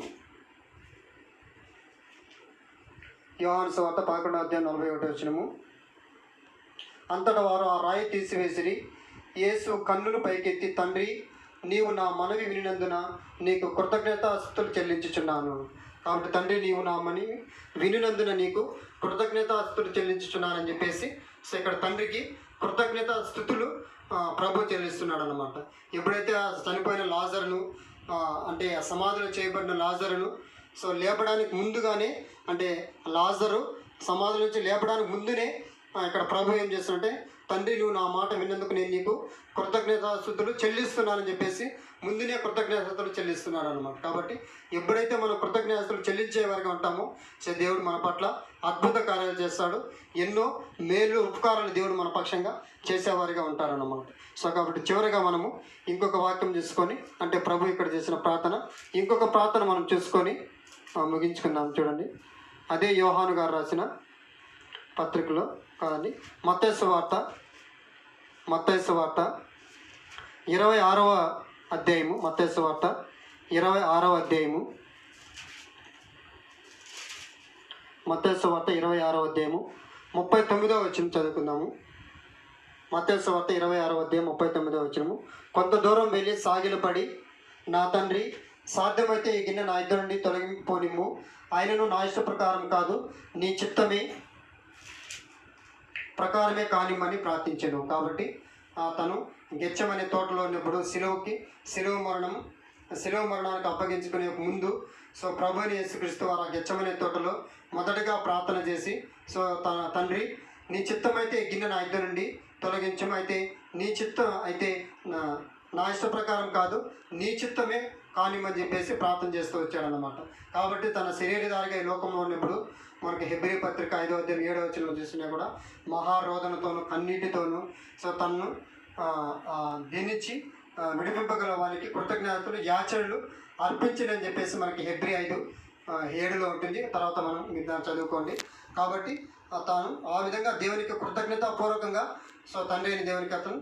యోహాను సువార్త 11వ అధ్యాయం 41వ వచనము. అంతటా వారు ఆ రాయి తీసివేసిరి. యేసు కన్నులు పైకెత్తి, తండ్రి, నీవు నా మనవి వినినందున నీకు కృతజ్ఞతాస్తుతులు చెల్లించుచున్నాను. కాబట్టి తండ్రి, నీవు నా మనవి వినినందున నీకు కృతజ్ఞతాస్తుతులు చెల్లించుచున్నానని చెప్పేసి ఇక్కడ తండ్రికి కృతజ్ఞతాస్తుతులు ప్రభు చెల్లిస్తున్నాడు అన్నమాట. ఎప్పుడైతే ఆ చనిపోయిన లాజరును అంటే సమాధిలో చేయబడిన లాజరును లేపడానికి ముందుగానే, అంటే లాజరు సమాధి నుంచి లేపడానికి ముందునే ఇక్కడ ప్రభు ఏం చేస్తుంటే, తండ్రి, నువ్వు నా మాట విన్నందుకు నేను నీకు కృతజ్ఞతాస్తుతులు చెల్లిస్తున్నానని చెప్పేసి ముందునే కృతజ్ఞతాస్తుతులు చెల్లిస్తున్నాడు అనమాట. కాబట్టి ఎప్పుడైతే మనం కృతజ్ఞతాస్తుతులు చెల్లించేవారిగా ఉంటామో దేవుడు మన పట్ల అద్భుత కార్యాలు చేస్తాడు. ఎన్నో మేలు ఉపకారాలు దేవుడు మన పక్షంగా చేసేవారిగా ఉంటారన్నమాట. కాబట్టి చివరిగా మనము ఇంకొక వాక్యం చూసుకొని, అంటే ప్రభు ఇక్కడ చేసిన ప్రార్థన, ఇంకొక ప్రార్థన మనం చూసుకొని ముగించుకుందాం. చూడండి, అదే యోహాను గారు రాసిన పత్రికలో కాదండి, మత్తయి సువార్త 26వ అధ్యాయము, మత్తయి సువార్త 26వ అధ్యాయము, మత్తయి సువార్త 26వ అధ్యాయము 39వ వచనం చదువుకుందాము. మత్తయి సువార్త 26వ అధ్యాయం 39వ వచనము. కొంత దూరం వెళ్ళి సాగిలపడి, నా తండ్రి, సాధ్యమైతే ఈ గిన్నె నా ఇద్దరు నుండి తొలగిపోనిమ్ము, ఆయనను నా ఇష్ట ప్రకారం కాదు, నీ చిత్తమే ప్రకారమే కానిమ్మని ప్రార్థించాను. కాబట్టి తను గెచ్చమనే తోటలో ఉన్నప్పుడు శిలువ మరణానికి అప్పగించుకునే ముందు ప్రభు అయిన యేసుక్రీస్తు వారు ఆ గెచ్చమనే తోటలో మొదటగా ప్రార్థన చేసి, తన తండ్రి, నీ చిత్తమైతే గిన్నె నా ఇద్దరు నుండి తొలగించము, అయితే నీ చిత్తం అయితే నా ఇష్ట ప్రకారం కాదు, నీ చిత్తమే కానిమ్మని చెప్పేసి ప్రార్థన చేస్తూ వచ్చాడనమాట. కాబట్టి తన శరీరధారిగా ఈ లోకంలో ఉన్నప్పుడు మనకి హెబ్రీ పత్రిక 5వ అధ్యాయం 7వ వచనంలో చూసినా కూడా మహారోదనతోనూ కన్నీటితోనూ తనను దినిచ్చి విడిపింపగల వారికి కృతజ్ఞతలు యాచనలు అర్పించని చెప్పేసి మనకి హెబ్రీ 5:7లో ఉంటుంది. తర్వాత మనం దాన్ని చదువుకోండి. కాబట్టి తాను ఆ విధంగా దేవునికి కృతజ్ఞతాపూర్వకంగా తండ్రి అయిన దేవునికి అతను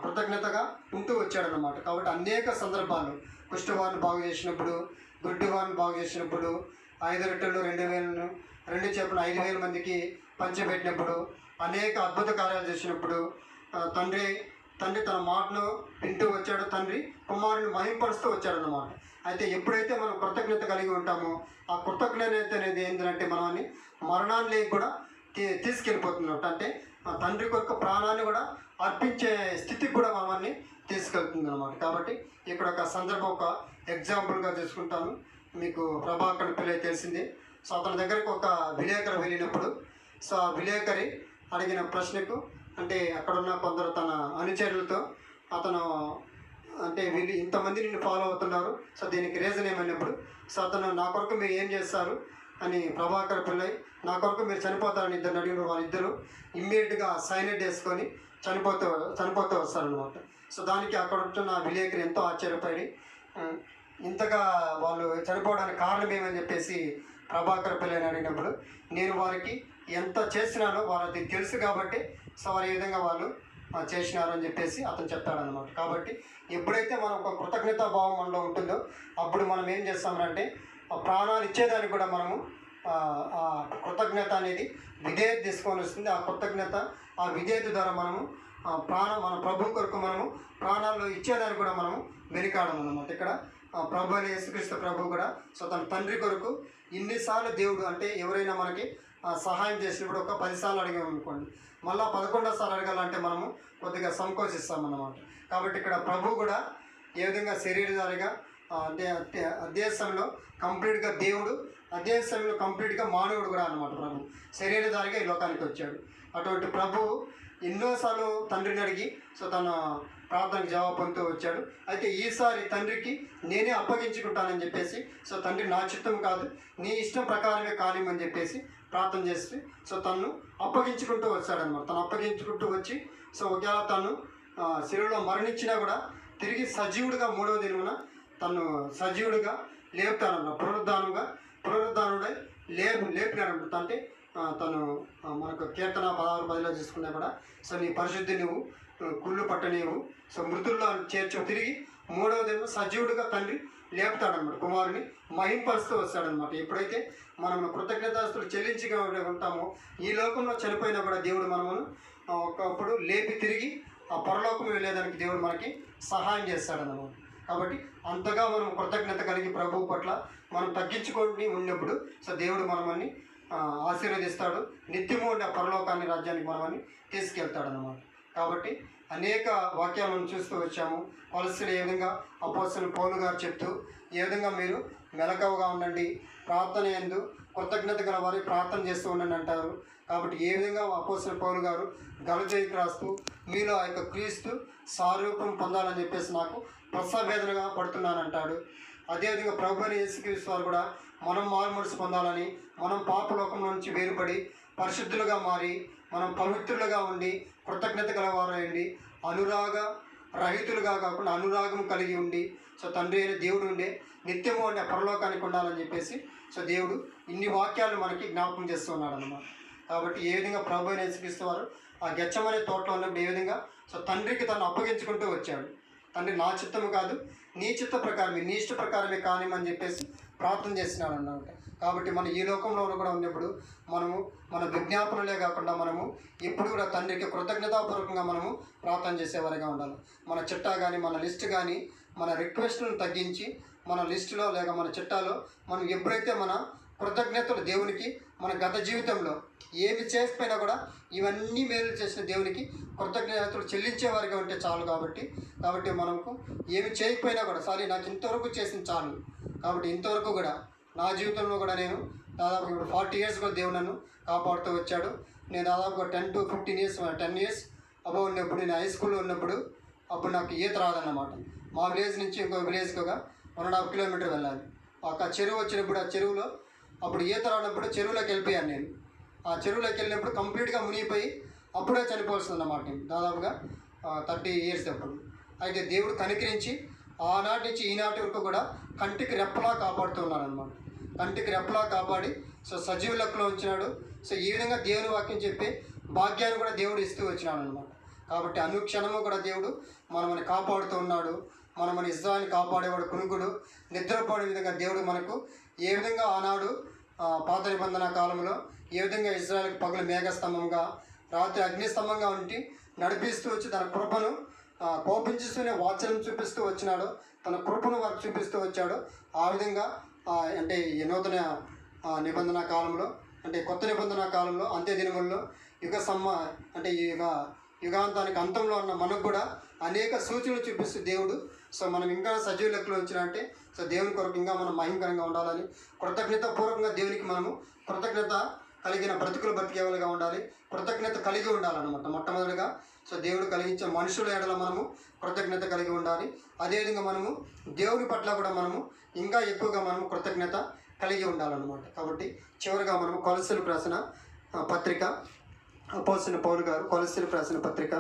కృతజ్ఞతగా ఉంటూ వచ్చాడనమాట. కాబట్టి అనేక సందర్భాలు కుష్ఠవారిని బాగు చేసినప్పుడు, గుడ్డివారిని బాగు చేసినప్పుడు, 5 రొట్టెలు 2 చేపలు 5,000 మందికి పంచిపెట్టినప్పుడు, అనేక అద్భుత కార్యాలు చేసినప్పుడు తండ్రి తన మాటను వింటూ వచ్చాడు. తండ్రి కుమారుని మహింపరుస్తూ వచ్చాడన్నమాట. అయితే ఎప్పుడైతే మనం కృతజ్ఞత కలిగి ఉంటామో ఆ కృతజ్ఞత అనేది ఏంటంటే మనల్ని మరణాన్ని కూడా తీసుకెళ్ళిపోతున్నట్టు. అంటే తండ్రి కొరకు ప్రాణాన్ని కూడా అర్పించే స్థితికి కూడా మనల్ని తీసుకెళ్తుంది అన్నమాట. కాబట్టి ఇక్కడ ఒక సందర్భం, ఒక ఎగ్జాంపుల్గా తీసుకుంటాను. మీకు ప్రభాకర్ పిల్ల తెలిసింది. అతని దగ్గరకు ఒక విలేకరు వెళ్ళినప్పుడు ఆ విలేకరి అడిగిన ప్రశ్నకు అంటే అక్కడున్న కొందరు తన అనుచరులతో అతను అంటే వీళ్ళు ఇంతమంది నిన్ను ఫాలో అవుతున్నారు, సో దీనికి రీజన్ ఏమైనప్పుడు సో అతను నా కొరకు మీరు ఏం చేస్తారు అని ప్రభాకర్ పిల్లై నా కొరకు మీరు చనిపోతారని ఇద్దరు అడిగిన వాళ్ళిద్దరు ఇమ్మీడియట్గా సైనైడ్ వేసుకొని చనిపోతూ వస్తారనమాట. సో దానికి అక్కడ ఉంటున్న విలేకరు ఎంతో ఆశ్చర్యపడి ఇంతగా వాళ్ళు చనిపోవడానికి కారణం ఏమని చెప్పేసి ప్రభాకర్ పిల్లని అడిగినప్పుడు నేను వారికి ఎంత చేసినానో వాళ్ళకి తెలుసు కాబట్టి సో వారు ఈ విధంగా వాళ్ళు చేసినారు అని చెప్పేసి అతను చెప్తాడనమాట. కాబట్టి ఎప్పుడైతే మనం ఒక కృతజ్ఞతా భావం మనలో ఉంటుందో అప్పుడు మనం ఏం చేస్తామంటే ప్రాణాలు ఇచ్చేదానికి కూడా మనము ఆ కృతజ్ఞత అనేది విధేయత తీసుకొని వస్తుంది. ఆ కృతజ్ఞత ఆ విధేయత ద్వారా మనము మన ప్రభు కొరకు మనము ప్రాణాలు ఇచ్చేదానికి కూడా మనము వెనుకాడము అన్నమాట. ఇక్కడ ప్రభు అని యేసుక్రీస్తు ప్రభు కూడా సో తన తండ్రి కొరకు ఇన్నిసార్లు దేవుడు అంటే ఎవరైనా మనకి సహాయం చేసినప్పుడు ఒక 10 సార్లు అడిగామనుకోండి, మళ్ళీ 11వ సార్లు అడగాలంటే మనము కొద్దిగా సంకోచిస్తామన్నమాట. కాబట్టి ఇక్కడ ప్రభు కూడా ఏ విధంగా శరీరధారిగా అదే సమయంలో కంప్లీట్గా దేవుడు, అదే సమయంలో కంప్లీట్గా మానవుడు కూడా అన్నమాట. ప్రభు శరీరధారిగా ఈ లోకానికి వచ్చాడు. అటువంటి ప్రభువు ఎన్నోసార్లు తండ్రిని అడిగి సో తన ప్రార్థనకు జవాబు పొందుతూ వచ్చాడు. అయితే ఈసారి తండ్రికి నేనే అప్పగించుకుంటానని చెప్పేసి సో తండ్రి నా చిత్తం కాదు నీ ఇష్టం ప్రకారమే కానిమని చెప్పేసి ప్రార్థన చేసి సో తను అప్పగించుకుంటూ వచ్చాడనమాట. తను అప్పగించుకుంటూ వచ్చి సో ఒకవేళ తను శిలువలో మరణించినా కూడా తిరిగి సజీవుడిగా 3వ దినమున తను సజీవుడిగా లేపుతానమాట. పునరుద్ధానుడై లేపినాడనమాట. అంటే తను మనకు కీర్తన 16:10 చూసుకున్నా కూడా సో నీ పరిశుద్ధి నువ్వు కుళ్ళు పట్టనీవు సో మృతుల్లో చేర్చు తిరిగి 3వ దినం సజీవుడిగా తండ్రి లేపుతాడనమాట. కుమారుని మహింపరుస్తూ వస్తాడనమాట. ఎప్పుడైతే మనం కృతజ్ఞతాస్తులు చెల్లించిగా ఉంటామో ఈ లోకంలో చనిపోయినా కూడా దేవుడు మనమును ఒకప్పుడు లేపి తిరిగి ఆ పరలోకం వెళ్ళేదానికి దేవుడు మనకి సహాయం చేస్తాడన్నమాట. కాబట్టి అంతగా మనం కృతజ్ఞత కలిగి ప్రభువు పట్ల మనం తగ్గించుకొని ఉన్నప్పుడు సో దేవుడు మనమని ఆశీర్వదిస్తాడు. నిత్యము ఉండే పరలోకాన్ని రాజ్యానికి మనమని తీసుకెళ్తాడు అన్నమాట. కాబట్టి అనేక వాక్యాలను చూస్తూ వచ్చాము. కొలస్సీలు ఏ విధంగా అపోస్తలుడైన పౌలు గారు చెప్తూ ఏ విధంగా మీరు మెలకువగా ఉండండి, ప్రార్థన యందు కృతజ్ఞత గల వారి ప్రార్థన చేస్తూ ఉండండి అంటారు. కాబట్టి ఏ విధంగా అపోస్తలుడైన పౌలు గారు గలతీయులకు రాస్తూ మీలో ఆ యొక్క క్రీస్తు సారూప్యం పొందాలని చెప్పేసి నాకు ప్రసవేదనగా పడుతున్నానంటాడు. అదేవిధంగా ప్రభువైన యేసుక్రీస్తు వారు కూడా మనం మారుమనసు పొందాలని, మనం పాపలోకం నుంచి వేరుపడి పరిశుద్ధులుగా మారి మనం పవిత్రులుగా ఉండి కృతజ్ఞత గలవారండి, అనురాగ రహితులుగా కాకుండా అనురాగం కలిగి ఉండి సో తండ్రి అయిన దేవుడు ఉండే నిత్యము ఉండే పరలోకానికి ఉండాలని చెప్పేసి సో దేవుడు ఇన్ని వాక్యాలు మనకి జ్ఞాపకం చేస్తూ ఉన్నాడు అన్నమాట. కాబట్టి ఏ విధంగా ప్రభువైన యేసుక్రీస్తు వారు ఆ గెత్సెమనే తోటలో ఉన్నప్పుడు ఏ విధంగా సో తండ్రికి తను అప్పగించుకుంటూ వచ్చాడు. తండ్రి నా చిత్తము కాదు నీ చిత్త ప్రకారమే, నీ ఇష్ట ప్రకారమే కానిమని చెప్పేసి ప్రార్థన చేసినాడు అన్నమాట. కాబట్టి మనం ఈ లోకంలో కూడా ఉన్నప్పుడు మనము మన విజ్ఞాపనలే కాకుండా మనము ఎప్పుడు కూడా తండ్రికి కృతజ్ఞతాపూర్వకంగా మనము ప్రార్థన చేసేవారిగా ఉండాలి. మన చిట్టా కానీ మన లిస్ట్ కానీ మన రిక్వెస్ట్లను తగ్గించి మన లిస్టులో లేక మన చిట్టాలో మనం ఎప్పుడైతే మన కృతజ్ఞతలు దేవునికి మన గత జీవితంలో ఏమి చేసిపోయినా కూడా ఇవన్నీ మేలు చేసిన దేవునికి కృతజ్ఞతలు చెల్లించేవారిగా ఉంటే చాలు. కాబట్టి మనకు ఏమి చేయకపోయినా కూడా సారీ నాకు ఇంతవరకు చేసిన చాలు. కాబట్టి ఇంతవరకు కూడా నా జీవితంలో కూడా నేను దాదాపు 40 ఇయర్స్ కూడా దేవుడు నన్ను కాపాడుతూ వచ్చాడు. నేను దాదాపుగా 10 to 15 years 10 years అబౌవ్ ఉన్నప్పుడు నేను హై స్కూల్లో ఉన్నప్పుడు అప్పుడు నాకు ఈత రాదన్నమాట. మా విలేజ్ నుంచి ఇంకో విలేజ్కి ఒక 1.5 kilometer వెళ్ళాలి. ఒక చెరువు వచ్చినప్పుడు ఆ చెరువులో అప్పుడు ఈత రానప్పుడు చెరువులోకి వెళ్ళిపోయాను నేను. ఆ చెరువులోకి వెళ్ళినప్పుడు కంప్లీట్గా మునిగిపోయి అప్పుడే చనిపోవాల్సింది అన్నమాట. నేను దాదాపుగా 30 years అప్పుడు. అయితే దేవుడు కనికరించి ఆనాటి నుంచి ఈనాటి వరకు కూడా కంటికి రెప్పలా కాపాడుతున్నాడు అనమాట. కంటికి రెప్పలా కాపాడి సో సజీవ లెక్కలో ఉంచినాడు. సో ఈ విధంగా దేవుని వాక్యం చెప్పి భాగ్యాన్ని కూడా దేవుడు ఇస్తూ వచ్చినాడు అనమాట. కాబట్టి అనుక్షణము కూడా దేవుడు మనల్ని కాపాడుతూ ఉన్నాడు. మన ఇజ్రాయల్ని కాపాడేవాడు కునుకుడు నిద్రపోయే విధంగా దేవుడు మనకు ఏ విధంగా ఆనాడు పాత నిబంధన కాలంలో ఏ విధంగా ఇజ్రాయల్కి పగలు మేఘస్తంభంగా రాత్రి అగ్నిస్తంభంగా ఉండి నడిపిస్తూ వచ్చి తన కృపను కోపించుతూనే వాత్సల్యం చూపిస్తూ వచ్చినాడు, తన కృపను వారికి చూపిస్తూ వచ్చాడు. ఆ విధంగా అంటే ఈ నూతన నిబంధన కాలంలో అంటే కొత్త నిబంధన కాలంలో అంత్య దినముల్లో అంటే ఈ యుగాంతానికి అంతంలో ఉన్న మనకు కూడా అనేక సూచనలు చూపిస్తూ దేవుడు సో మనం ఇంకా సజీవ లెక్కలో ఉంచినంటే సో దేవుని కొరకు ఇంకా మనం మహిమకరంగా ఉండాలని కృతజ్ఞతాపూర్వకంగా దేవునికి మనము కృతజ్ఞత కలిగిన బ్రతుకులు బ్రతికేవాళ్ళుగా ఉండాలి. కృతజ్ఞత కలిగి ఉండాలన్నమాట మొట్టమొదటిగా. సో దేవుడు కలిగించే మనుషుల ఎడల మనము కృతజ్ఞత కలిగి ఉండాలి. అదేవిధంగా మనము దేవుని పట్ల కూడా మనము ఇంకా ఎక్కువగా మనము కృతజ్ఞత కలిగి ఉండాలన్నమాట. కాబట్టి చివరిగా మనము కొలస్సీలకు రాసిన పత్రిక, అపోస్తలుడైన పౌలు గారు కొలస్సీలకు రాసిన పత్రిక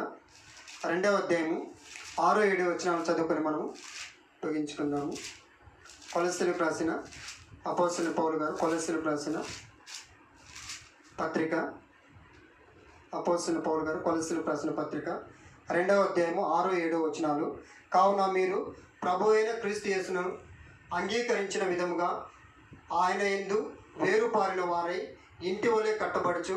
2వ అధ్యాయము 6-7 వచనాలు చదువుకొని మనము ముగించుకుందాము. కొలస్సీలకు రాసిన అపోస్తలుడైన పౌలు గారు కొలస్సీలకు రాసిన పత్రిక, అపోస్తలుడైన పౌలు గారు కొలస్సీలకు రాసిన పత్రిక 2వ అధ్యాయము 6-7 వచనాలు. కావున మీరు ప్రభు అయిన క్రీస్తు యేసును అంగీకరించిన విధముగా ఆయన యందు వేరుపారిన వారై ఇంటి వలె కట్టబడుచు,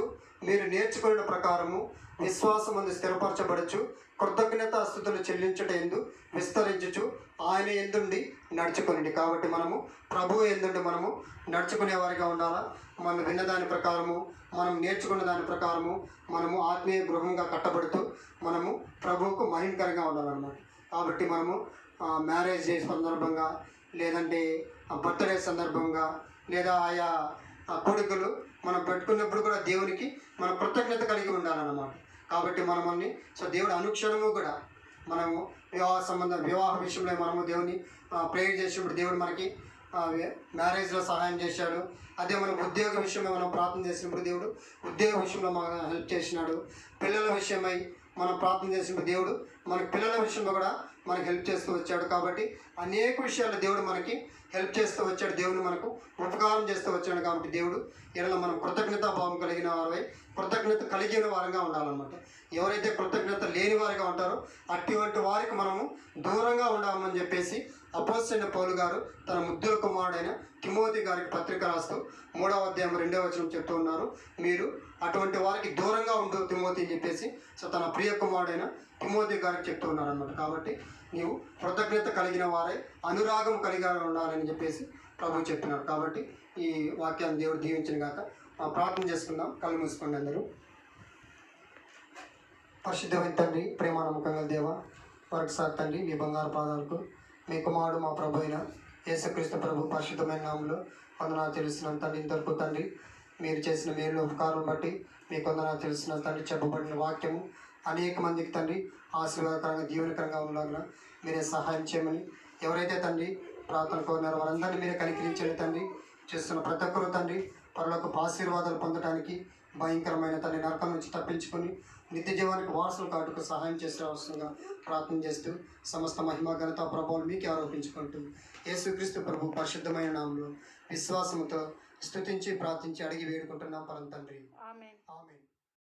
మీరు నేర్చుకున్న ప్రకారము విశ్వాసమందు స్థిరపరచబడుచు, కృతజ్ఞతాస్తుతులు చెల్లించుట యందు విస్తరించుచు ఆయన యందుండి నడుచుకొనండి. కాబట్టి మనము ప్రభువు యందుండి మనము నడుచుకునే వారిగా ఉండాలా. మనం విన్న దాని ప్రకారము, మనం నేర్చుకున్న దాని ప్రకారము మనము ఆత్మీయ గృహంగా కట్టబడుతూ మనము ప్రభువుకు మహిమకరంగా ఉండాలన్నమాట. కాబట్టి మనము మ్యారేజ్ డే సందర్భంగా, లేదంటే బర్త్డే సందర్భంగా, లేదా ఆయా కోరికలు మనం పెట్టుకున్నప్పుడు కూడా దేవునికి మనం కృతజ్ఞత కలిగి ఉండాలన్నమాట. కాబట్టి మనల్ని దేవుడు అనుక్షణము కూడా మనము వివాహ విషయంలో మనము దేవుని ప్రేయర్ చేసినప్పుడు దేవుడు మనకి మ్యారేజ్లో సహాయం చేశాడు. అదే మనం ఉద్యోగ విషయమై మనం ప్రార్థన చేసినప్పుడు దేవుడు ఉద్యోగ విషయంలో మనకు హెల్ప్ చేసినాడు. పిల్లల విషయమై మనం ప్రార్థన చేసినప్పుడు దేవుడు మనకి పిల్లల విషయంలో కూడా మనకు హెల్ప్ చేస్తూ వచ్చాడు. కాబట్టి అనేక విషయాల్లో దేవుడు మనకి హెల్ప్ చేస్తూ వచ్చాడు. దేవుడు మనకు ఉపకారం చేస్తూ వచ్చాడు. కాబట్టి దేవుడు ఇలా మనం కృతజ్ఞతాభావం కలిగిన వారై కృతజ్ఞత కలిగిన వారంగా ఉండాలన్నమాట. ఎవరైతే కృతజ్ఞత లేని వారిగా ఉంటారో అటువంటి వారికి మనము దూరంగా ఉండాలని చెప్పేసి అపోస్తలుడైన పౌలు గారు తన ముద్దుల కుమారుడైన తిమోతి గారికి పత్రిక రాస్తూ 3వ అధ్యాయం 2వ వచనం చెప్తూ ఉన్నారు. మీరు అటువంటి వారికి దూరంగా ఉండు తిమోతి అని చెప్పేసి తన ప్రియ కుమారుడైన తిమోతి గారికి చెప్తూ ఉన్నారనమాట. కాబట్టి నీవు కృతజ్ఞత కలిగిన వారై అనురాగం కలిగి ఉండాలని చెప్పేసి ప్రభు చెప్తున్నారు. కాబట్టి ఈ వాక్యాన్ని దేవుడు దీవించిన గాక. ప్రార్థన చేసుకుందాం. కళ్ళు మూసుకోండి అందరూ. పరిశుద్ధమైన తండ్రి, ప్రేమ నమ్మకంగా దేవ, మరొకసారి తండ్రి మీ బంగారు పాదాలకు మీ కుమారుడు మా ప్రభు అయిన యేసుక్రీస్తు ప్రభు పరిశుద్ధమైన నామంలో వందనాలు తెలుస్తున్నాను తండ్రి. ఇంతవరకు తండ్రి మీరు చేసిన మేలు ఉపకారం బట్టి మీకు వందనాలు తెలుస్తున్నాను తండ్రి. చెప్పబడిన వాక్యము అనేక మందికి తండ్రి ఆశీర్వాదకరంగా దీవెనకరంగా ఉండగా మీరే సహాయం చేయమని, ఎవరైతే తండ్రి ప్రార్థన కోరినారో వారందరినీ మీరే కనికరించండి తండ్రి. చేస్తున్న ప్రతి ఒక్కరూ తండ్రి పరలోకపు ఆశీర్వాదాలు పొందడానికి భయంకరమైన తండ్రి నరకం నుంచి తప్పించుకొని నిత్య జీవానికి వారసులు కాటుకు సహాయం చేసే అవసరంగా ప్రార్థన చేస్తూ సమస్త మహిమ ఘనత ప్రభావాలు మీకే ఆరోపించుకుంటూ యేసుక్రీస్తు ప్రభు పరిశుద్ధమైన నామంలో విశ్వాసముతో స్తుతించి ప్రార్థించి అడిగి వేడుకుంటున్నాం పరం తండ్రి. ఆమేన్.